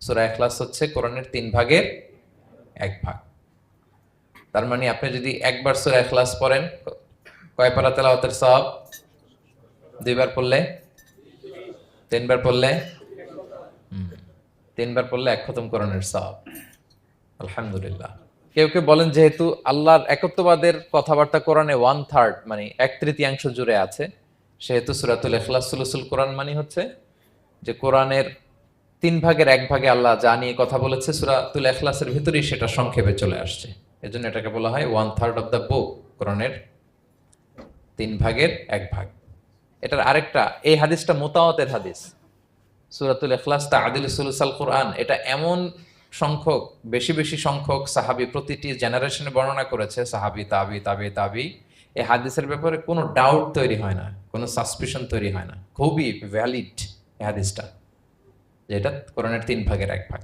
সূরা ইখলাস হচ্ছে কোরআনের 3 ভাগের 1 ভাগ। তার মানে আপনি যদি একবার সূরা ইখলাস পড়েন, কয় পারা তেলাওয়াতের সওয়াব? 2 বার পড়লে, 3 বার পড়লে, 3 বার পড়লে 1 খতম কোরআনের সওয়াব। আলহামদুলিল্লাহ। কেউ কেউ বলেন যেহেতু আল্লাহর একত্ববাদের কথাবার্তা কোরআনে 1/3 মানে 1/3 জুড়ে আছে, সেহেতু সূরাতুল ইখলাস সুলুসুল কোরআন মানে হচ্ছে যে কোরআনের 3 ভাগের 1 ভাগে আল্লাহ যা নিয়ে কথা বলেছে সূরাতুল ইখলাসের ভিতরেই সেটা সংক্ষেপে চলে আসছে। এজন্য এটাকে বলা হয় 1/3 অফ দ্য বুক, কোরআনের 3 ভাগের 1 ভাগ। এটার আরেকটা, এই হাদিসটা মুতাওয়াতির হাদিস। সূরাতুল ইখলাস তা'দিলু সুলুসাল কোরআন, এটা এমন সংখ্যক, বেশি বেশি সংখ্যক সাহাবী প্রতিটি জেনারেশনে বর্ণনা করেছে, সাহাবী, তাবি। এই হাদিসের ব্যাপারে কোনো ডাউট তৈরি হয় না, কোনো সাসপিশন তৈরি হয় না। খুবই ভ্যালিড এই হাদিসটা, যে এটা কোরআনের 3 ভাগের 1 ভাগ।